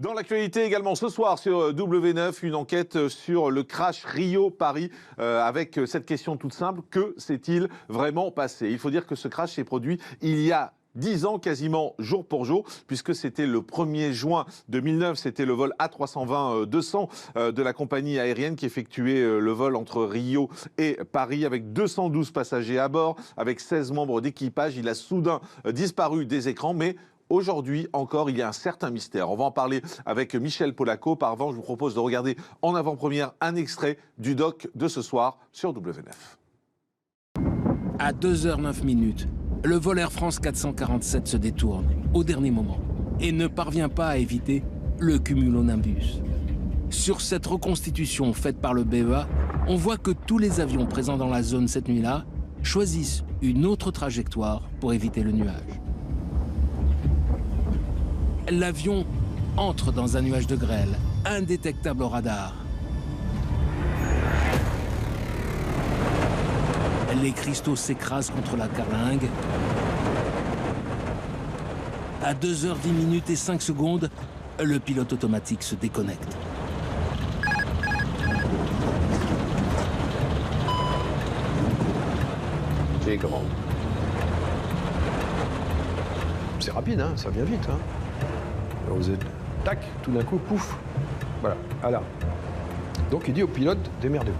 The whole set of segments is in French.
Dans l'actualité également ce soir sur W9, une enquête sur le crash Rio-Paris avec cette question toute simple, que s'est-il vraiment passé? Il faut dire que ce crash s'est produit il y a 10 ans quasiment jour pour jour, puisque c'était le 1er juin 2009, c'était le vol A320-200 de la compagnie aérienne qui effectuait le vol entre Rio et Paris avec 212 passagers à bord, avec 16 membres d'équipage. Il a soudain disparu des écrans, mais aujourd'hui encore, il y a un certain mystère. On va en parler avec Michel Polaco. Par avant, je vous propose de regarder en avant-première un extrait du doc de ce soir sur W9. À 2h09, le vol Air France 447 se détourne au dernier moment et ne parvient pas à éviter le cumulonimbus. Sur cette reconstitution faite par le BEA, on voit que tous les avions présents dans la zone cette nuit-là choisissent une autre trajectoire pour éviter le nuage. L'avion entre dans un nuage de grêle, indétectable au radar. Les cristaux s'écrasent contre la carlingue. À 2h10 et 5 secondes, le pilote automatique se déconnecte. Télécommande. C'est rapide, hein, ça vient vite. Hein. Alors vous êtes, tac, tout d'un coup, pouf. Voilà, alarme. Donc il dit au pilote, démerdez-vous.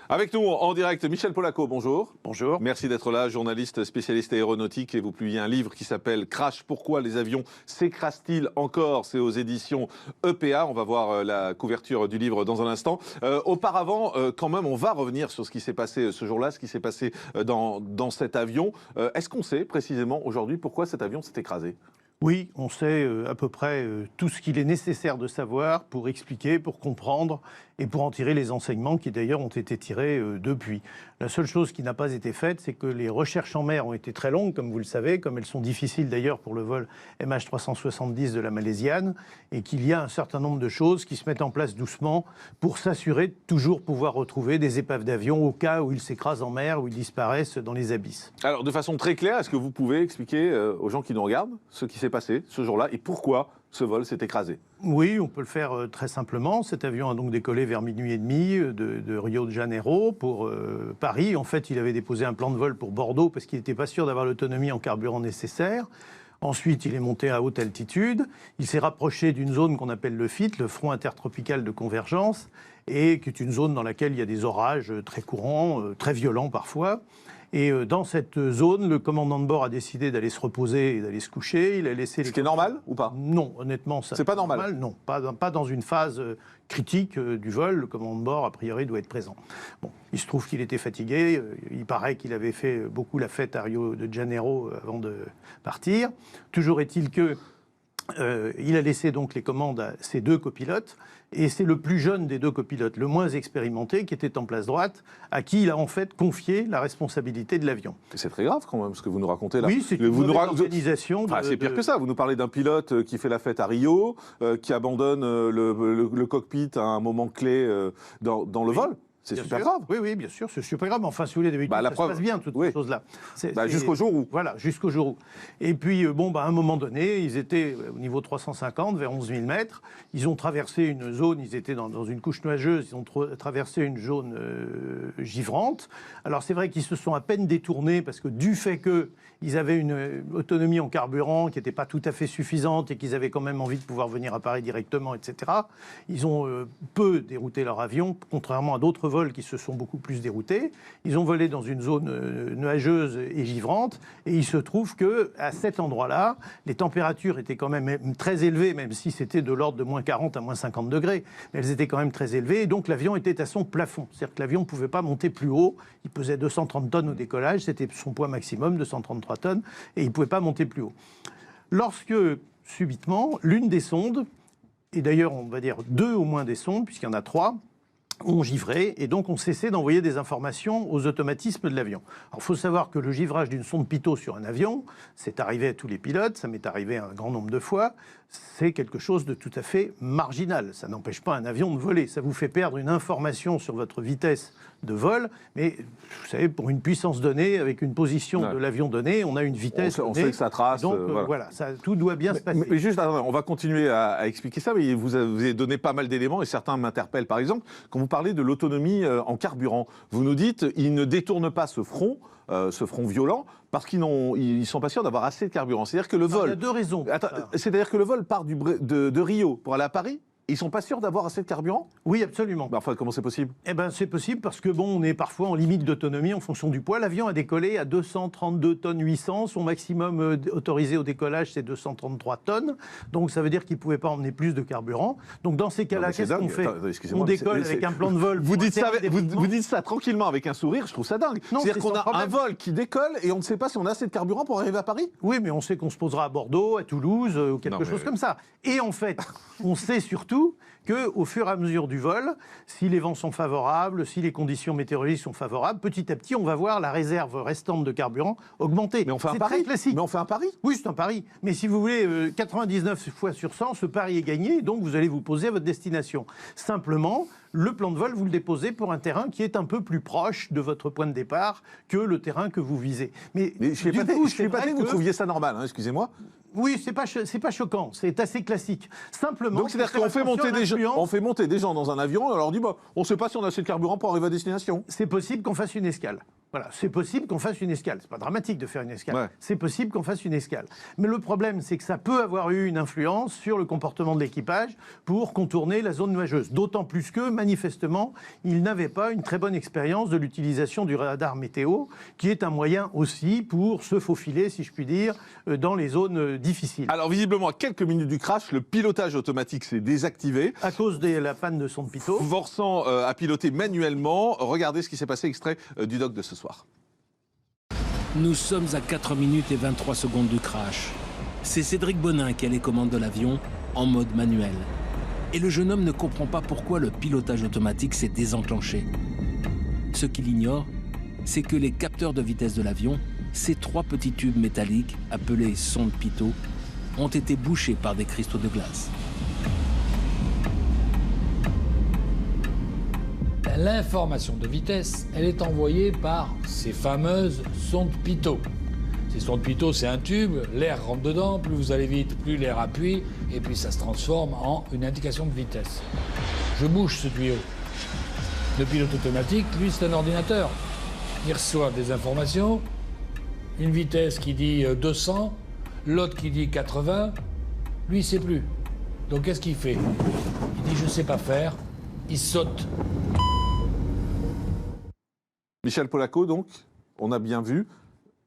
Avec nous en direct, Michel Polaco, bonjour. Bonjour. Merci d'être là, journaliste spécialiste aéronautique, et vous publiez un livre qui s'appelle Crash, pourquoi les avions s'écrasent-ils encore? C'est aux éditions EPA, on va voir la couverture du livre dans un instant. Auparavant, quand même, on va revenir sur ce qui s'est passé ce jour-là, ce qui s'est passé dans cet avion. Est-ce qu'on sait précisément aujourd'hui pourquoi cet avion s'est écrasé? Oui, on sait à peu près tout ce qu'il est nécessaire de savoir pour expliquer, pour comprendre et pour en tirer les enseignements qui d'ailleurs ont été tirés depuis. La seule chose qui n'a pas été faite, c'est que les recherches en mer ont été très longues, comme vous le savez, comme elles sont difficiles d'ailleurs pour le vol MH370 de la Malaisiane, et qu'il y a un certain nombre de choses qui se mettent en place doucement pour s'assurer de toujours pouvoir retrouver des épaves d'avion au cas où ils s'écrasent en mer, où ils disparaissent dans les abysses. Alors, de façon très claire, est-ce que vous pouvez expliquer aux gens qui nous regardent ce qui s'est passé ce jour-là et pourquoi ce vol s'est écrasé? Oui, on peut le faire très simplement. Cet avion a donc décollé vers 12h30 de Rio de Janeiro pour Paris. En fait, il avait déposé un plan de vol pour Bordeaux parce qu'il n'était pas sûr d'avoir l'autonomie en carburant nécessaire. Ensuite, il est monté à haute altitude. Il s'est rapproché d'une zone qu'on appelle le FIT, le front intertropical de convergence, et qui est une zone dans laquelle il y a des orages très courants, très violents parfois. Et dans cette zone, le commandant de bord a décidé d'aller se reposer et d'aller se coucher. Il a laissé. Ce qui est normal ou pas? Non, honnêtement, ça. C'est pas normal. Non, pas dans une phase critique du vol. Le commandant de bord, a priori, doit être présent. Bon, il se trouve qu'il était fatigué. Il paraît qu'il avait fait beaucoup la fête à Rio de Janeiro avant de partir. Toujours est-il que il a laissé donc les commandes à ses deux copilotes, et c'est le plus jeune des deux copilotes, le moins expérimenté, qui était en place droite, à qui il a en fait confié la responsabilité de l'avion. C'est très grave quand même ce que vous nous racontez là. Oui, c'est une mauvaise organisation. C'est pire que ça. Vous nous parlez d'un pilote qui fait la fête à Rio, qui abandonne le cockpit à un moment clé dans le vol. C'est super grave. Oui, oui, bien sûr, c'est super grave. Enfin, si vous voulez, d'habitude, ça se passe bien, toutes ces choses-là. Jusqu'au jour où. Voilà, jusqu'au jour où. Et puis, à un moment donné, ils étaient au niveau 350, vers 11 000 mètres. Ils ont traversé une zone, ils étaient dans une couche nuageuse, ils ont traversé une zone givrante. Alors, c'est vrai qu'ils se sont à peine détournés, parce que du fait qu'ils avaient une autonomie en carburant qui n'était pas tout à fait suffisante et qu'ils avaient quand même envie de pouvoir venir à Paris directement, etc., ils ont peu dérouté leur avion, contrairement à d'autres vols qui se sont beaucoup plus déroutés. Ils ont volé dans une zone nuageuse et givrante, et il se trouve qu'à cet endroit-là, les températures étaient quand même très élevées, même si c'était de l'ordre de moins 40 à moins 50 degrés. Elles étaient quand même très élevées, et donc l'avion était à son plafond. C'est-à-dire que l'avion ne pouvait pas monter plus haut. Il pesait 230 tonnes au décollage, c'était son poids maximum, 233 tonnes, et il ne pouvait pas monter plus haut. Lorsque, subitement, l'une des sondes, et d'ailleurs on va dire deux au moins des sondes, puisqu'il y en a trois, ont givré et donc ont cessé d'envoyer des informations aux automatismes de l'avion. Alors il faut savoir que le givrage d'une sonde pitot sur un avion, c'est arrivé à tous les pilotes, ça m'est arrivé un grand nombre de fois, c'est quelque chose de tout à fait marginal. Ça n'empêche pas un avion de voler, ça vous fait perdre une information sur votre vitesse de vol, mais vous savez, pour une puissance donnée, avec une position de l'avion donnée, on a une vitesse on sait que ça trace. Donc voilà, tout doit bien se passer. Mais juste, on va continuer à expliquer ça, mais vous avez donné pas mal d'éléments et certains m'interpellent. Par exemple, quand vous parlez de l'autonomie en carburant, vous nous dites ils ne détournent pas ce front violent, parce qu'ils ne sont pas sûrs d'avoir assez de carburant. C'est-à-dire que le vol... Il y a deux raisons. C'est-à-dire que le vol part de Rio pour aller à Paris. Ils ne sont pas sûrs d'avoir assez de carburant ? Oui, absolument. Enfin, comment c'est possible ? Eh ben, c'est possible parce que bon, on est parfois en limite d'autonomie en fonction du poids. L'avion a décollé à 232 tonnes 800. Son maximum autorisé au décollage, c'est 233 tonnes. Donc, ça veut dire qu'il ne pouvait pas emmener plus de carburant. Donc, dans ces cas-là, qu'est-ce qu'on fait ? On décolle avec un plan de vol. Vous dites ça tranquillement avec un sourire, je trouve ça dingue. C'est-à-dire qu'on a un vol qui décolle et on ne sait pas si on a assez de carburant pour arriver à Paris ? Oui, mais on sait qu'on se posera à Bordeaux, à Toulouse, ou quelque chose comme ça. Et en fait, on sait surtout qu'au fur et à mesure du vol, si les vents sont favorables, si les conditions météorologiques sont favorables, petit à petit, on va voir la réserve restante de carburant augmenter. Mais on fait un pari classique. Mais on fait un pari. Oui, c'est un pari. Mais si vous voulez, 99 fois sur 100, ce pari est gagné, donc vous allez vous poser à votre destination. Simplement, le plan de vol, vous le déposez pour un terrain qui est un peu plus proche de votre point de départ que le terrain que vous visez. Mais je suis épaté que vous trouviez ça normal, hein, excusez-moi. Oui, c'est pas choquant, c'est assez classique. Simplement, donc c'est-à-dire qu'on fait monter des gens dans un avion et on leur dit on ne sait pas si on a assez de carburant pour arriver à destination. C'est possible qu'on fasse une escale. Voilà, c'est possible qu'on fasse une escale. C'est pas dramatique de faire une escale. Ouais. C'est possible qu'on fasse une escale. Mais le problème, c'est que ça peut avoir eu une influence sur le comportement de l'équipage pour contourner la zone nuageuse. D'autant plus que, manifestement, ils n'avaient pas une très bonne expérience de l'utilisation du radar météo, qui est un moyen aussi pour se faufiler, si je puis dire, dans les zones difficiles. Alors, visiblement, à quelques minutes du crash, le pilotage automatique s'est désactivé. À cause de la panne de sonde pitot. Forçant à piloter manuellement. Regardez ce qui s'est passé, extrait du doc de ce soir. Nous sommes à 4 minutes et 23 secondes du crash. C'est Cédric Bonin qui a les commandes de l'avion en mode manuel. Et le jeune homme ne comprend pas pourquoi le pilotage automatique s'est désenclenché. Ce qu'il ignore, c'est que les capteurs de vitesse de l'avion, ces 3 petits tubes métalliques appelés sondes pitot, ont été bouchés par des cristaux de glace. L'information de vitesse, elle est envoyée par ces fameuses sondes pitot. Ces sondes pitot, c'est un tube, l'air rentre dedans, plus vous allez vite, plus l'air appuie, et puis ça se transforme en une indication de vitesse. Je bouge ce tuyau. Le pilote automatique, lui, c'est un ordinateur. Il reçoit des informations, une vitesse qui dit 200, l'autre qui dit 80, lui, il sait plus. Donc qu'est-ce qu'il fait? Il dit je sais pas faire, il saute. Michel Polaco, donc, on a bien vu,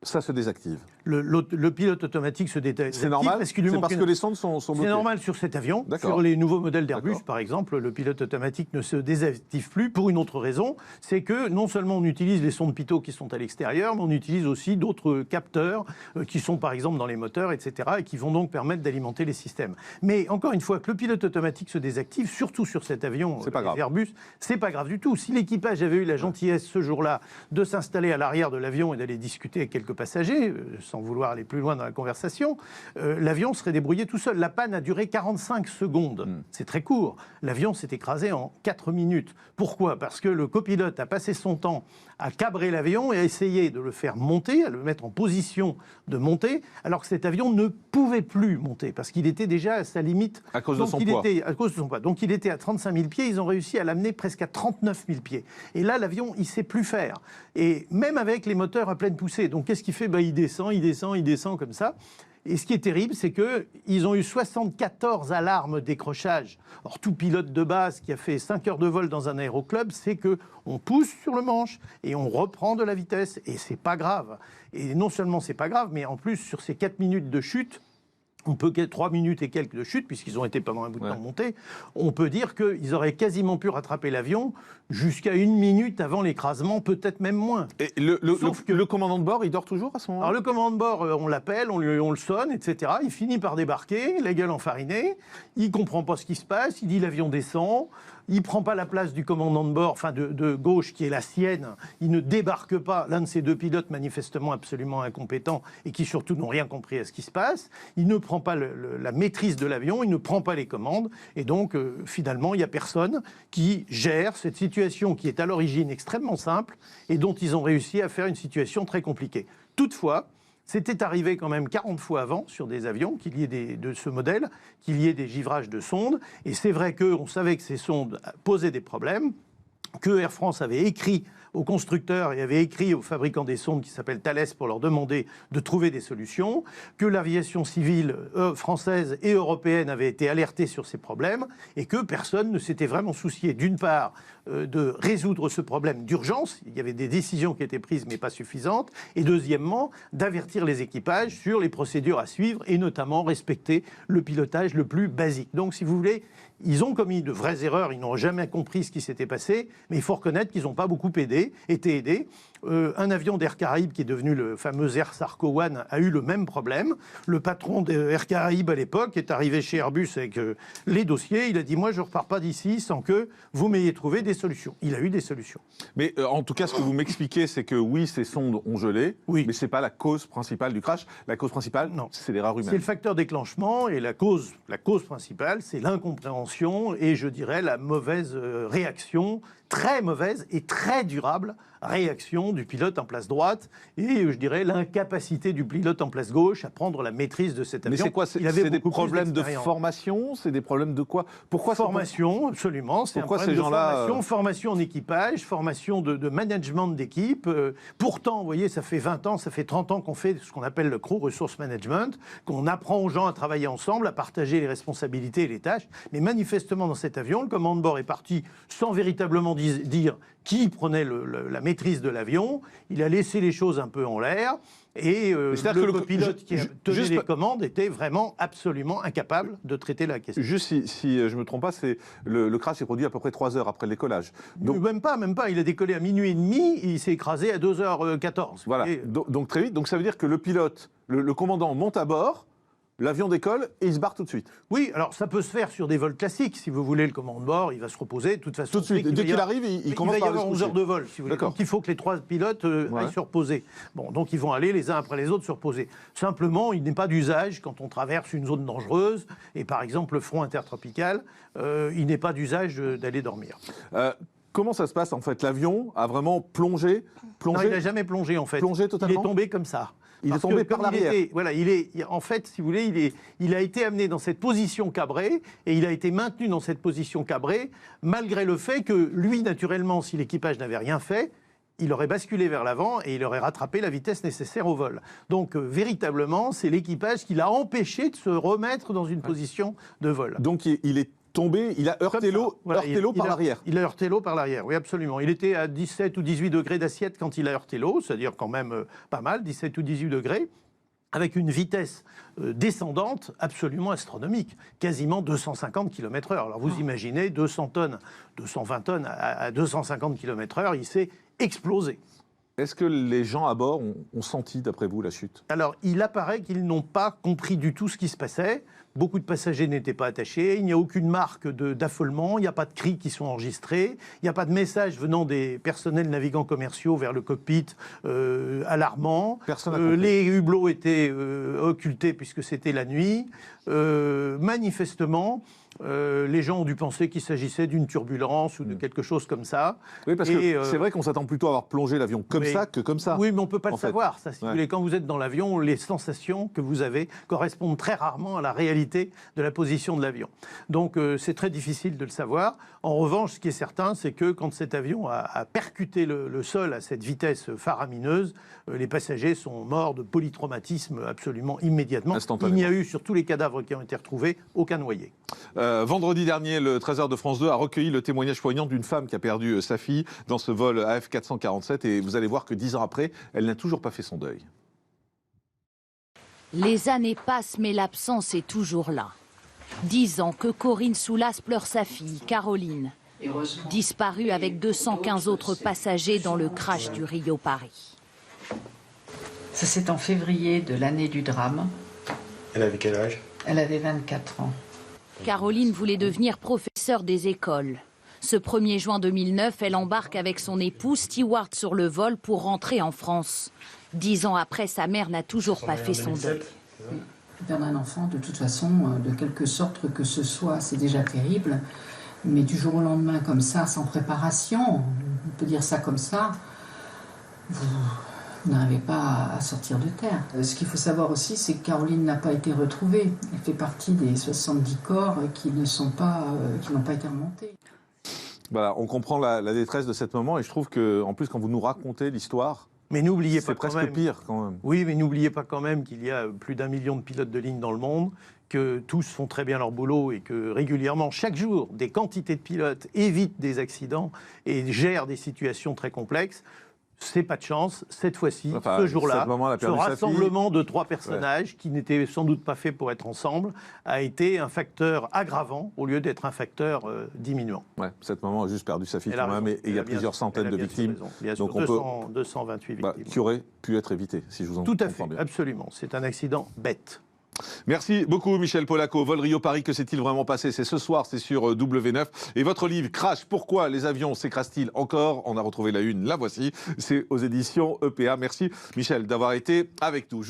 ça se désactive. Le pilote automatique se désactive. C'est normal, c'est parce que les sondes sont bloquées. C'est normal sur cet avion. Sur les nouveaux modèles d'Airbus, par exemple, le pilote automatique ne se désactive plus pour une autre raison. C'est que non seulement on utilise les sondes pitot qui sont à l'extérieur, mais on utilise aussi d'autres capteurs qui sont par exemple dans les moteurs, etc. et qui vont donc permettre d'alimenter les systèmes. Mais encore une fois, que le pilote automatique se désactive, surtout sur cet avion Airbus, c'est pas grave du tout. Si l'équipage avait eu la gentillesse ce jour-là de s'installer à l'arrière de l'avion et d'aller discuter avec quelques passagers, sans vouloir aller plus loin dans la conversation, l'avion serait débrouillé tout seul. La panne a duré 45 secondes. C'est très court. L'avion s'est écrasé en 4 minutes. Pourquoi? Parce que le copilote a passé son temps à cabrer l'avion et à essayer de le faire monter, à le mettre en position de monter, alors que cet avion ne pouvait plus monter, parce qu'il était déjà à sa limite. À cause de son poids. À cause de son poids. Donc il était à 35 000 pieds, ils ont réussi à l'amener presque à 39 000 pieds. Et là, l'avion, il ne sait plus faire. Et même avec les moteurs à pleine poussée. Donc qu'est-ce qu'il fait? Il descend comme ça. Et ce qui est terrible, c'est qu'ils ont eu 74 alarmes décrochage. Or, tout pilote de base qui a fait 5 heures de vol dans un aéroclub, c'est qu'on pousse sur le manche et on reprend de la vitesse. Et c'est pas grave. Et non seulement c'est pas grave, mais en plus, sur ces 4 minutes de chute, on peut 3 minutes et quelques de chute, puisqu'ils ont été pendant un bout de temps montés, on peut dire qu'ils auraient quasiment pu rattraper l'avion jusqu'à 1 minute avant l'écrasement, peut-être même moins. Et le commandant de bord, il dort toujours à ce moment-là? Alors le commandant de bord, on l'appelle, on le sonne, etc. Il finit par débarquer, la gueule enfarinée, il comprend pas ce qui se passe, il dit l'avion descend, il ne prend pas la place du commandant de bord, enfin de gauche, qui est la sienne. Il ne débarque pas l'un de ces deux pilotes manifestement absolument incompétents et qui surtout n'ont rien compris à ce qui se passe. Il ne prend pas la maîtrise de l'avion, il ne prend pas les commandes. Et donc, finalement, il n'y a personne qui gère cette situation qui est à l'origine extrêmement simple et dont ils ont réussi à faire une situation très compliquée. Toutefois, c'était arrivé quand même 40 fois avant sur des avions qu'il y ait de ce modèle, qu'il y ait des givrages de sondes. Et c'est vrai qu'on savait que ces sondes posaient des problèmes, que Air France avait écrit aux constructeurs et avait écrit aux fabricants des sondes qui s'appellent Thales pour leur demander de trouver des solutions, que l'aviation civile française et européenne avait été alertée sur ces problèmes et que personne ne s'était vraiment soucié, d'une part, de résoudre ce problème d'urgence, il y avait des décisions qui étaient prises mais pas suffisantes, et deuxièmement, d'avertir les équipages sur les procédures à suivre et notamment respecter le pilotage le plus basique. Donc, si vous voulez, ils ont commis de vraies erreurs, ils n'ont jamais compris ce qui s'était passé, mais il faut reconnaître qu'ils n'ont pas beaucoup été aidés. Un avion d'Air Caraïbes, qui est devenu le fameux Air Sarco One, a eu le même problème. Le patron d'Air Caraïbes à l'époque est arrivé chez Airbus avec les dossiers. Il a dit « Moi, je ne repars pas d'ici sans que vous m'ayez trouvé des solutions ». Il a eu des solutions. Mais en tout cas, ce que vous m'expliquez, c'est que oui, ces sondes ont gelé, oui, mais ce n'est pas la cause principale du crash. La cause principale, c'est l'erreur humaine. C'est le facteur déclenchement et la cause principale, c'est l'incompréhension et je dirais la mauvaise réaction, très mauvaise et très durable réaction du pilote en place droite et je dirais l'incapacité du pilote en place gauche à prendre la maîtrise de cet avion. Mais c'est quoi? C'est des problèmes de formation? C'est des problèmes de quoi? Pourquoi formation, absolument. C'est pourquoi un problème ces gens-là formation en équipage, formation de management d'équipe. Pourtant, vous voyez, ça fait 20 ans, ça fait 30 ans qu'on fait ce qu'on appelle le crew resource management, qu'on apprend aux gens à travailler ensemble, à partager les responsabilités et les tâches. Mais manifestement, dans cet avion, le commandant de bord est parti sans véritablement dire qui prenait la maîtrise de l'avion. Il a laissé les choses un peu en l'air. Et le pilote qui tenait les commandes était vraiment absolument incapable de traiter la question. Juste si je ne me trompe pas, le crash s'est produit à peu près 3 heures après le décollage. Donc, même pas. Il a décollé à minuit et demi, et il s'est écrasé à 2h14. Voilà, donc très vite. Donc ça veut dire que le pilote, le commandant monte à bord, l'avion décolle et il se barre tout de suite. Oui, alors ça peut se faire sur des vols classiques. Si vous voulez, le commandant de bord, il va se reposer. De toute façon, tout de suite. Dès qu'il arrive, il commence par il va y avoir 11 heures de vol, si vous voulez. Donc il faut que les 3 pilotes aillent se reposer. Bon, donc ils vont aller les uns après les autres se reposer. Simplement, il n'est pas d'usage, quand on traverse une zone dangereuse, et par exemple le front intertropical, il n'est pas d'usage d'aller dormir. Comment ça se passe en fait? L'avion a vraiment plongé? Non, il n'a jamais plongé en fait. Plongé totalement? Il est tombé comme ça. Il est tombé par l'arrière. En fait, si vous voulez, il a été amené dans cette position cabrée et il a été maintenu dans cette position cabrée malgré le fait que lui, naturellement, si l'équipage n'avait rien fait, il aurait basculé vers l'avant et il aurait rattrapé la vitesse nécessaire au vol. Donc, véritablement, c'est l'équipage qui l'a empêché de se remettre dans une position de vol. Donc, il est tombé, il a heurté l'eau par l'arrière. Il a heurté l'eau par l'arrière, oui, absolument. Il était à 17 ou 18 degrés d'assiette quand il a heurté l'eau, c'est-à-dire quand même pas mal, 17 ou 18 degrés, avec une vitesse descendante absolument astronomique, quasiment 250 km/h. Alors vous imaginez, 200 tonnes, 220 tonnes à 250 km/h, il s'est explosé. Est-ce que les gens à bord ont senti, d'après vous, la chute? Alors, il apparaît qu'ils n'ont pas compris du tout ce qui se passait. Beaucoup de passagers n'étaient pas attachés. Il n'y a aucune marque d'affolement. Il n'y a pas de cris qui sont enregistrés. Il n'y a pas de message venant des personnels navigants commerciaux vers le cockpit alarmant. Les hublots étaient occultés puisque c'était la nuit. Manifestement, les gens ont dû penser qu'il s'agissait d'une turbulence ou de quelque chose comme ça. Oui, parce que c'est vrai qu'on s'attend plutôt à avoir plongé l'avion comme ça que comme ça. Oui, mais on ne peut pas le savoir. Ça, si vous voulez, quand vous êtes dans l'avion, les sensations que vous avez correspondent très rarement à la réalité de la position de l'avion. Donc c'est très difficile de le savoir. En revanche, ce qui est certain, c'est que quand cet avion a percuté le sol à cette vitesse faramineuse, les passagers sont morts de polytraumatisme absolument immédiatement. Il n'y a eu, sur tous les cadavres qui ont été retrouvés, aucun noyé. Vendredi dernier, le 13h de France 2 a recueilli le témoignage poignant d'une femme qui a perdu sa fille dans ce vol AF447 et vous allez voir que 10 ans après, elle n'a toujours pas fait son deuil. Les années passent, mais l'absence est toujours là. 10 ans que Corinne Soulas pleure sa fille, Caroline, disparue avec 215 autres passagers dans le crash du Rio-Paris. Ça c'est en février de l'année du drame. Elle avait quel âge? Elle avait 24 ans. Caroline voulait devenir professeure des écoles. Ce 1er juin 2009, elle embarque avec son époux Stewart sur le vol pour rentrer en France. 10 ans après, sa mère n'a toujours pas fait son deuil. Perdre un enfant, de toute façon, de quelque sorte que ce soit, c'est déjà terrible. Mais du jour au lendemain, comme ça, sans préparation, on peut dire ça comme ça, vous n'arrivez pas à sortir de terre. Ce qu'il faut savoir aussi, c'est que Caroline n'a pas été retrouvée. Elle fait partie des 70 corps qui n'ont pas été remontés. Voilà, on comprend la détresse de cette maman et je trouve que, en plus, quand vous nous racontez l'histoire, Mais n'oubliez pas c'est presque pire quand même. Oui, mais n'oubliez pas quand même qu'il y a plus d'1 million de pilotes de ligne dans le monde, que tous font très bien leur boulot et que régulièrement, chaque jour, des quantités de pilotes évitent des accidents et gèrent des situations très complexes. C'est pas de chance, cette fois-ci, ce jour-là, ce rassemblement de 3 personnages qui n'étaient sans doute pas faits pour être ensemble a été un facteur aggravant au lieu d'être un facteur diminuant. Ouais, cette maman a juste perdu sa fille quand même et il y a plusieurs centaines de victimes. Bien sûr, donc 228 victimes. Qui auraient pu être évitées, si je vous en comprends bien. Tout à fait, absolument. C'est un accident bête. Merci beaucoup Michel Polaco. Vol Rio-Paris, que s'est-il vraiment passé? C'est ce soir, c'est sur W9. Et votre livre Crash, pourquoi les avions s'écrasent-ils encore? On a retrouvé la une, la voici. C'est aux éditions EPA. Merci Michel d'avoir été avec nous.